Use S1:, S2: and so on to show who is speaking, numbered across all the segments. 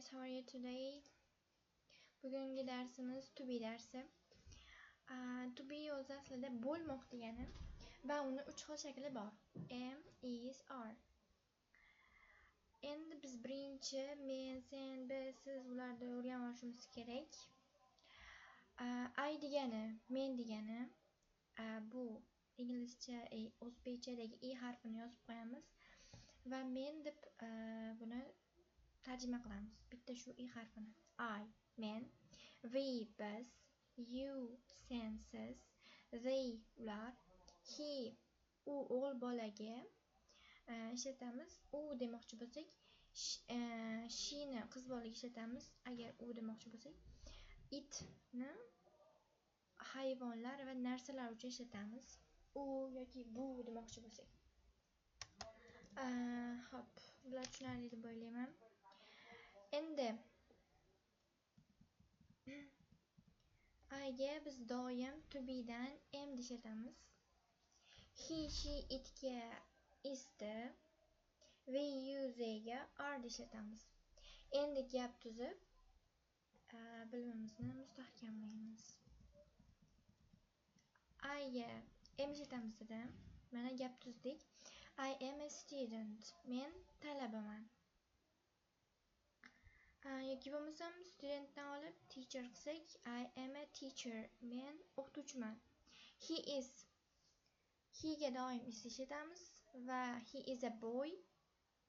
S1: guys, how are you today? Bugungi darsimiz to be darsi. To be o'zi aslida bo'lmoq degani va uni 3 xil shakli bor. Am, is, are. Endi biz birinchi men, sen, biz, siz ularni o'rganib olishimiz kerak. I degani men degani bu inglizcha, o'zbekchadagi i harfini yozib qo'yamiz va men deb buni tarjima qilamiz. Bitta shu i harfini. I men, we biz, you sen siz, they ular, he u o'g'il bolaga ishlatamiz. U demoqchi bo'lsak, she ni qiz bolaga ishlatamiz agar u demoqchi bo'lsak. It ni hayvonlar va narsalar uchun ishlatamiz. U yoki bu demoqchi bo'lsak. Hop, bular tushunarli deb o'ylayman. Endi I'ga biz doim to be dan am ishlatamiz. He, she, itga is'ni, we, you, they'ga are ishlatamiz. Endi gap tuzib bilimimizni mustahkamlaymiz. I'ga am ishlatamiz dedim. Mana gap tuzdik. I am a student. Men talabaman. Yoki bo'lmasam studentdan olib teacher qilsak, I am a teacher. Men o'qituvchiman. He is. He ga doim is ishlatamiz va he is a boy.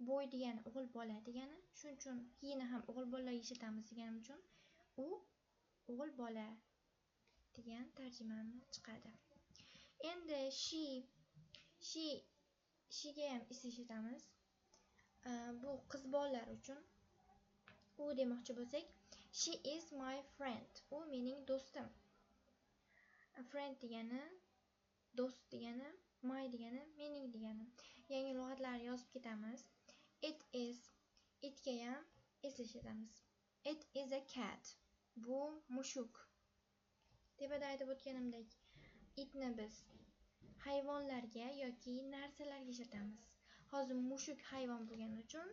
S1: Boy degani o'g'il bola degani. Shuning uchun he ni ham o'g'il bolaga ishlatamiz deganim uchun u o'g'il bola degan tarjimani chiqadi. Endi she ga ham is ishlatamiz. Bu qiz bolalar uchun. U demoqchi bo'lsak, she is my friend. U mening do'stim. Friend degani do'st degani, my degani mening degani. Yangi lug'atlarni yozib ketamiz. It is. Itga ham is ishlatamiz. It is a cat. Bu mushuk. Tepada aytib o'tganimdek, itni biz hayvonlarga yoki narsalarga ishlatamiz. Hozir mushuk hayvon bo'lgani uchun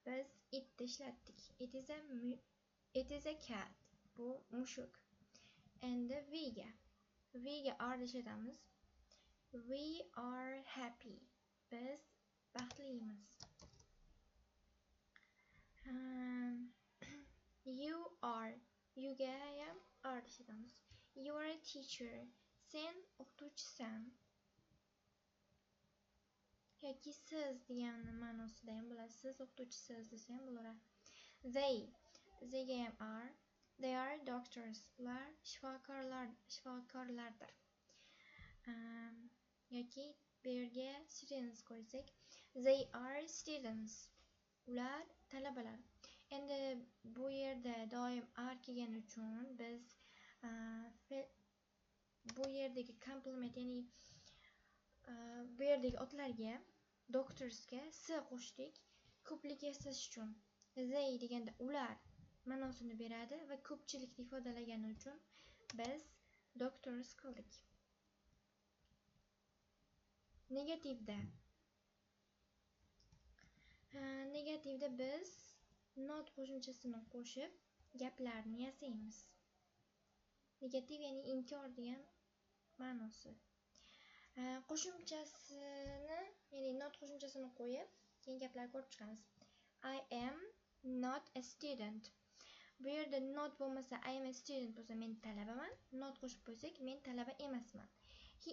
S1: biz itni ishlatdik. It is a cat. Bu mushuk. Endi we ga are ishlatamiz. We are happy. Biz baxtlimiz. You are. You ga ham are ishlatamiz. You are a teacher. Sen o'qituvchisan. Yoki siz degani ma'nosida ham bo'ladi. Siz o'qituvchisiz desa ham bo'laveradi. They ga ham are. They are doctors. Ular shifokorlardir. Yoki bu yerga students qo'ysak, they are students. Ular talabalar. Endi bu yerda doim are kelgani uchun biz bu yerdagi complement, ya'ni bu yerdagi otlarga doctorsga s qo'shdik. Ko'plik eslash uchun. They deganda ular ma'nosini beradi va ko'pchilikni ifodalagani uchun biz doctors qildik. Negativda biz not qo'shimchasini qo'shib gaplarni yasaymiz. Negativ ya'ni inkor degan ma'nosi. Qo'shimchasini, ya'ni not qo'shimchasini qo'yib, keyin gaplarni ko'rib chiqamiz. I am not a student. Bu yerda not bo'lmasa, I am a student bo'lsa, men talabaman. Not qo'shib qo'ysak, men talaba emasman. He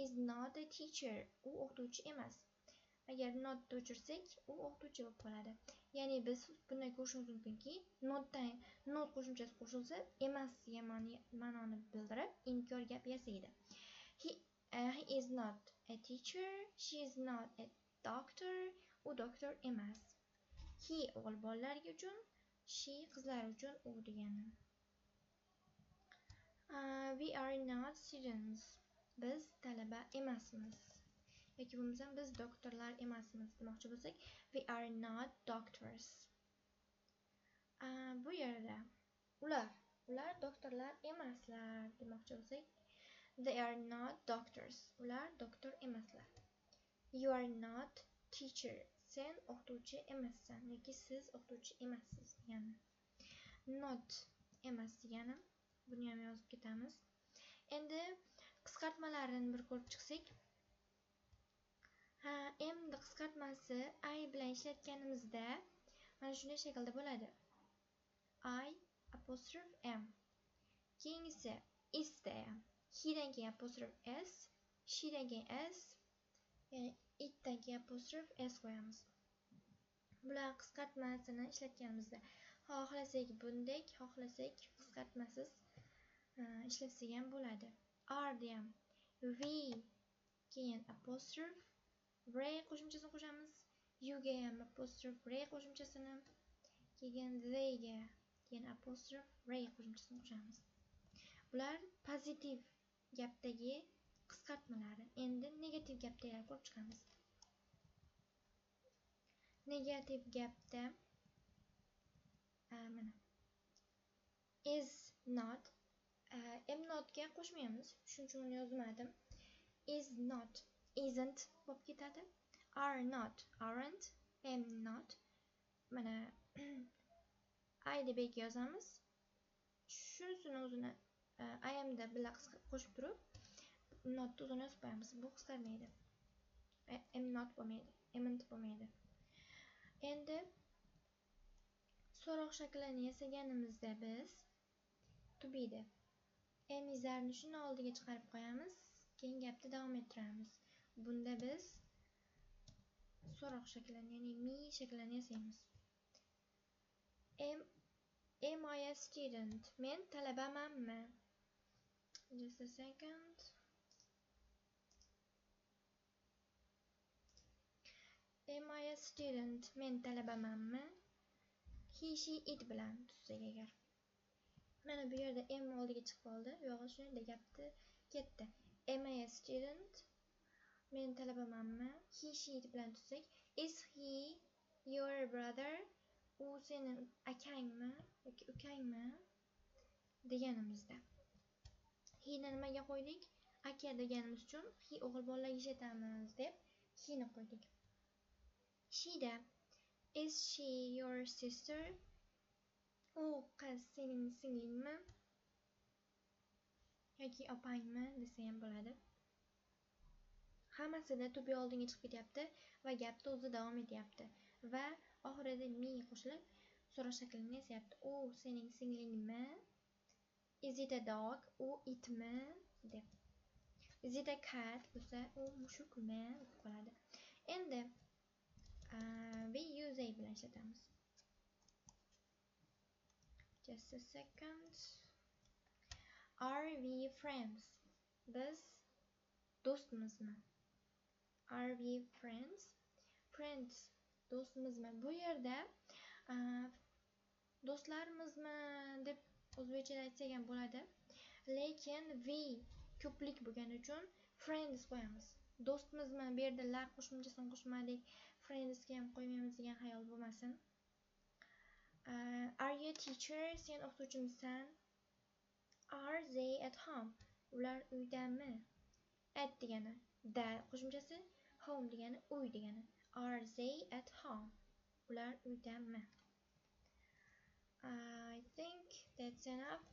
S1: is not a teacher. U o'qituvchi emas. Agar not o'chirsak, u o'qituvchi bo'lib qoladi. Ya'ni biz bunday ko'rishimiz mumkinki, not qo'shimchasi qo'shilsa, emas degan ma'noni bildirib, inkor gap yasaydi. He is not a teacher. She is not a doctor. U doktor emas. He o'g'il bolalar uchun, she qizlar uchun u degani. We are not students. Biz talaba emasmiz. Yoki bo'lmasam biz doktorlar emasmiz demoqchi bo'lsak, we are not doctors. Bu yerda ular doktorlar emaslar demoqchi bo'lsak, they are not doctors. Ular doktor emaslar. You are not teacher. sen o'qituvchi emassan yoki siz o'qituvchi emassiz degani. Not emas degani. Buni ham yozib ketamiz. Endi qisqartmalarini bir ko'rib chiqsak. M ni qisqartmasi I bilan ishlatganimizda mana shunday shaklda bo'ladi. I apostrophe M. Keyingisi is da ham. He dan keyin apostrophe S, she dan keyin S, ya'ni it dan keyin apostrophe S qo'yamiz. Bular qisqartmasini ishlatganimizda xohlasak bundek, xohlasak qisqartmasiz ishlatsak ham bo'ladi. R da ham V keyin apostrophe R qo'shimchasini qo'shamiz. U ga ham apostrophe R qo'shimchasini, keyin they ga keyin apostrophe R qo'shimchasini qo'shamiz. Bular pozitiv gapdagi qisqartmalari. Endi negativ gapdagilarni ko'rib chiqamiz. Negativ gapda mana is not am not ga qo'shmaymiz. Shuning uchun uni yozmadim. Is not isn't bo'lib ketadi. Are not aren't, am not mana I deb yozamiz. Shunisini o'zini I am da bilan qo'shib turib not o'zini yozib qo'yamiz. Bu qisqarmaydi. Am not bo'lmaydi, amn't bo'lmaydi. Endi so'roq shaklini yasaganimizda biz tubida am izarni shuni oldiga chiqarib qo'yamiz, keyin gapni davom ettiramiz. Bunda biz so'roq shaklini, ya'ni me shaklini yasaymiz. Am I a student? Men talabamanmi? Just a second. Am I a student? Men talabamanmi? He, she, it bilan tuzsak agar. Mana bu yerda am oldiga chiqib qoldi. Yo'g'i shunday gapni ketdi. Am I a student? Men talabamanmi? He, she, it bilan tuzsak. Is he your brother? U sening akangmi yoki ukangmi deganimizda. He ni nimaga qo'ydik? Aka deganimiz uchun he o'g'il bolalarga ishlatamiz deb he ni qo'ydik. She da is she your sister? U qiz sening singlingmi yoki opangmi desa ham bo'ladi. Hammasida to be oldinga chiqib ketyapti va gapni o'zi davom etyapti va oxirida me qo'shilib so'roq shaklini yasayapti. U sening singlingmi? Is it a dog? U itmi deb. Is it a cat? Bo'lsa u mushukmi deb qoladi. Endi we use a bilan ishlatamiz. Just a second. Are we friends? Biz do'stmizmi? Are we friends? Friends do'stmizmi? Bu yerda do'stlarimizmi deb o'zbekcha aytsak ham bo'ladi. Lekin we ko'plik bo'lgani uchun friends qo'yamiz. Do'stmizmi? Bu yerda lar qo'shimchasini qo'shmadik. Friendsga ham qo'ymaymiz degan xayol bo'lmasin. Are you a teacher? Sen o'qituvchimisan? Are they at home? Ular uydami? At degani da qo'shimchasi, home degani uy degani. Are they at home? Ular uydami? I think that's enough.